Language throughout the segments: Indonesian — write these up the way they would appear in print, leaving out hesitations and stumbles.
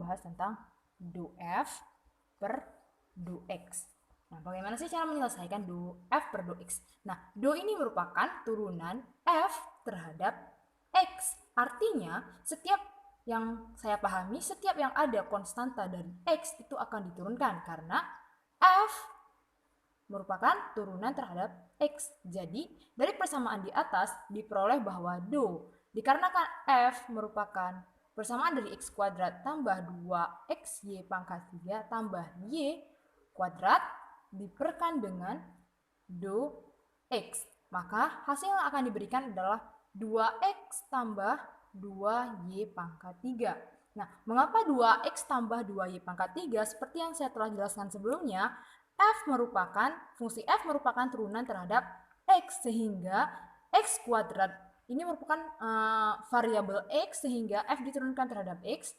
membahas tentang do f per do x. Nah, bagaimana sih cara menyelesaikan do f per do x? Nah, do ini merupakan turunan f terhadap x. Artinya, setiap yang saya pahami, setiap yang ada konstanta dari x itu akan diturunkan karena f merupakan turunan terhadap x. Jadi, dari persamaan di atas diperoleh bahwa do dikarenakan f merupakan persamaan dari x kuadrat tambah 2xy pangkat 3 tambah y kuadrat diperkan dengan do x. Maka hasil yang akan diberikan adalah 2x tambah 2y pangkat 3. Nah, mengapa 2x tambah 2y pangkat 3? Seperti yang saya telah jelaskan sebelumnya, fungsi f merupakan turunan terhadap x, sehingga x kuadrat ini merupakan variabel x, sehingga f diturunkan terhadap x.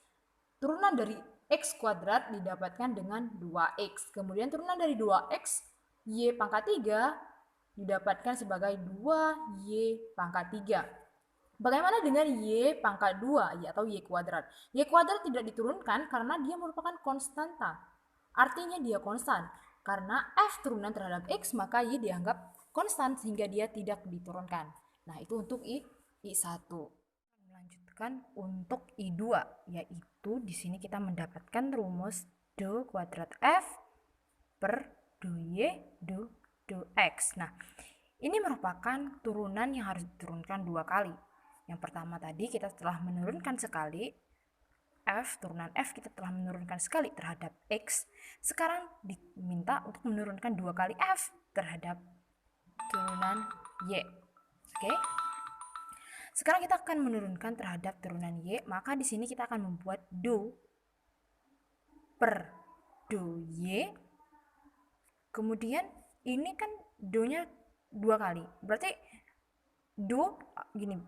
Turunan dari x kuadrat didapatkan dengan 2x. Kemudian turunan dari 2x, y pangkat 3 didapatkan sebagai 2y pangkat 3. Bagaimana dengan y pangkat 2 atau y kuadrat? Y kuadrat tidak diturunkan karena dia merupakan konstanta. Artinya dia konstan. Karena f turunan terhadap x, maka y dianggap konstan sehingga dia tidak diturunkan. Nah, itu untuk I1. Melanjutkan untuk I2, yaitu di sini kita mendapatkan rumus do kuadrat f per do y do x. Nah, ini merupakan turunan yang harus diturunkan 2 kali. Yang pertama tadi kita telah menurunkan sekali turunan f kita telah menurunkan sekali terhadap x. Sekarang diminta untuk menurunkan 2 kali f terhadap turunan y. Oke. Sekarang kita akan menurunkan terhadap turunan y, maka di sini kita akan membuat do per do y. Kemudian ini kan do-nya 2 kali. Berarti do gini.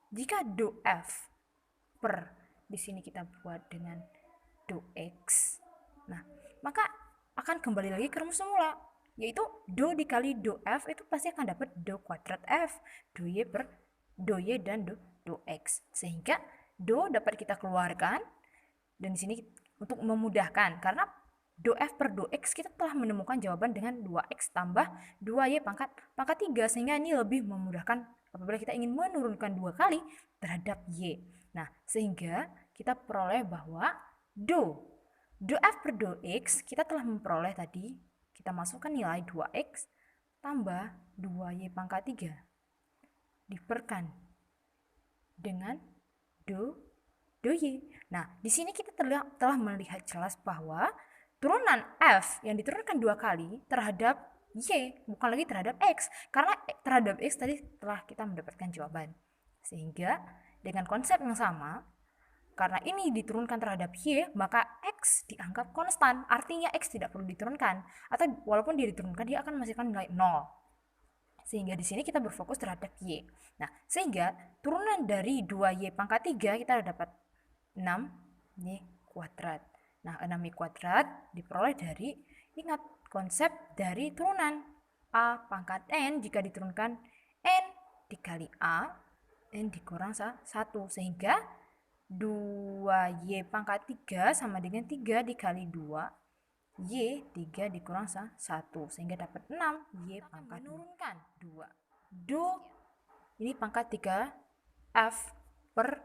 Jika do f per di sini kita buat dengan do x. Nah, maka akan kembali lagi ke rumus semula, yaitu do dikali do f itu pasti akan dapat do kuadrat f, do y per do y dan do x. Sehingga do dapat kita keluarkan, dan di sini untuk memudahkan karena do f per do x kita telah menemukan jawaban dengan 2x tambah 2y pangkat 3, sehingga ini lebih memudahkan apabila kita ingin menurunkan 2 kali terhadap y. Nah, sehingga kita peroleh bahwa do f per do x kita telah memperoleh tadi, kita masukkan nilai 2x tambah 2y pangkat 3 diperkan dengan do y. Nah, di sini kita telah melihat jelas bahwa turunan f yang diturunkan 2 kali terhadap y, bukan lagi terhadap x, karena terhadap x tadi telah kita mendapatkan jawaban. Sehingga dengan konsep yang sama, karena ini diturunkan terhadap y, maka x dianggap konstan. Artinya x tidak perlu diturunkan, atau walaupun dia diturunkan dia akan menghasilkan nilai 0. Sehingga di sini kita berfokus terhadap y. Nah, sehingga turunan dari 2y pangkat 3 kita dapat 6y kuadrat. Nah, 6y kuadrat diperoleh dari, ingat konsep dari turunan a pangkat n jika diturunkan n dikali a, n dikurang 1, sehingga 2y pangkat 3 sama dengan 3 dikali 2 y 3 dikurang 1, sehingga dapat 6y pangkat menurunkan 2 do ini pangkat 3 f per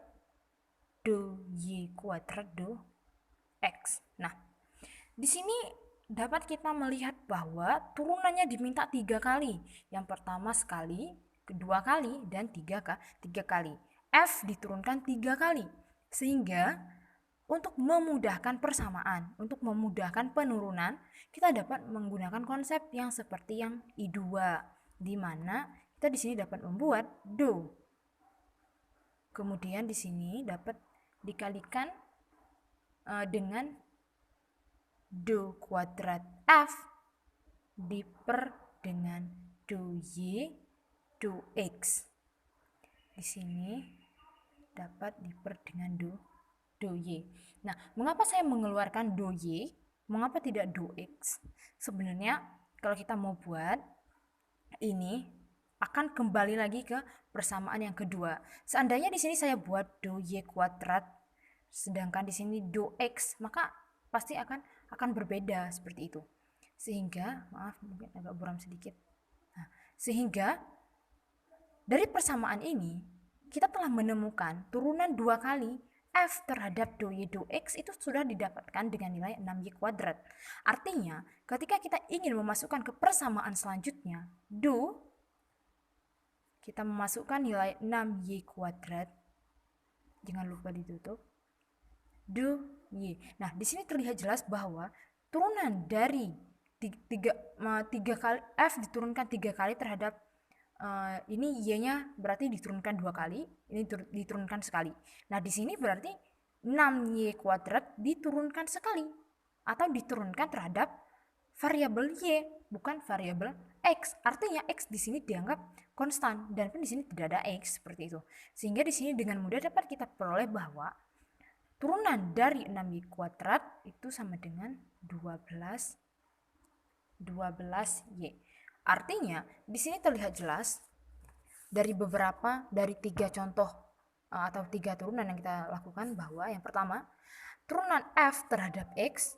do y kuadrat do x. Nah, di sini dapat kita melihat bahwa turunannya diminta 3 kali. Yang pertama sekali, kedua kali, dan 3 kali. F diturunkan 3 kali. Sehingga untuk memudahkan persamaan, untuk memudahkan penurunan, kita dapat menggunakan konsep yang seperti yang I2, di mana kita di sini dapat membuat do. Kemudian di sini dapat dikalikan dengan do kuadrat f diper dengan do y do x. Di sini dapat diper dengan do y. Nah, mengapa saya mengeluarkan do y? Mengapa tidak do x? Sebenarnya kalau kita mau buat ini akan kembali lagi ke persamaan yang kedua. Seandainya di sini saya buat do y kuadrat sedangkan di sini do X, maka pasti akan berbeda seperti itu. Sehingga, maaf mungkin agak buram sedikit. Nah, sehingga dari persamaan ini kita telah menemukan turunan 2 kali F terhadap do Y do X itu sudah didapatkan dengan nilai 6Y kuadrat. Artinya, ketika kita ingin memasukkan ke persamaan selanjutnya, do, kita memasukkan nilai 6Y kuadrat, jangan lupa ditutup, do Y. Nah, di sini terlihat jelas bahwa turunan dari tiga kali F diturunkan 3 kali terhadap ini Y-nya berarti diturunkan 2 kali, ini diturunkan sekali. Nah, di sini berarti 6Y kuadrat diturunkan sekali atau diturunkan terhadap variabel Y, bukan variabel X. Artinya X di sini dianggap konstan dan pun di sini tidak ada X seperti itu. Sehingga di sini dengan mudah dapat kita peroleh bahwa turunan dari 6Y kuadrat itu sama dengan 12Y. Artinya, di sini terlihat jelas dari 3 contoh atau 3 turunan yang kita lakukan bahwa yang pertama, turunan F terhadap X,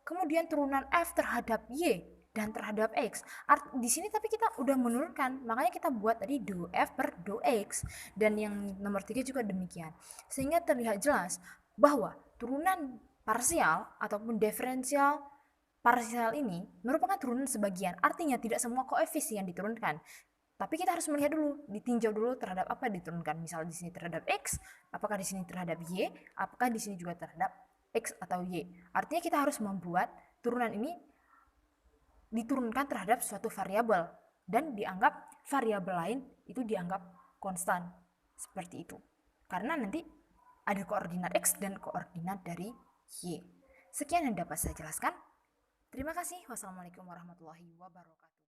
kemudian turunan F terhadap Y dan terhadap X. Di sini tapi kita udah menurunkan, makanya kita buat tadi do F per do X, dan yang nomor 3 juga demikian. Sehingga terlihat jelas bahwa turunan parsial ataupun diferensial parsial ini merupakan turunan sebagian, artinya tidak semua koefisien diturunkan. Tapi kita harus melihat dulu, ditinjau dulu terhadap apa diturunkan. Misal di sini terhadap X, apakah di sini terhadap Y, apakah di sini juga terhadap X atau Y. Artinya kita harus membuat turunan ini diturunkan terhadap suatu variabel dan dianggap variabel lain itu dianggap konstan. Seperti itu. Karena nanti ada koordinat X dan koordinat dari Y. Sekian yang dapat saya jelaskan. Terima kasih. Wassalamualaikum warahmatullahi wabarakatuh.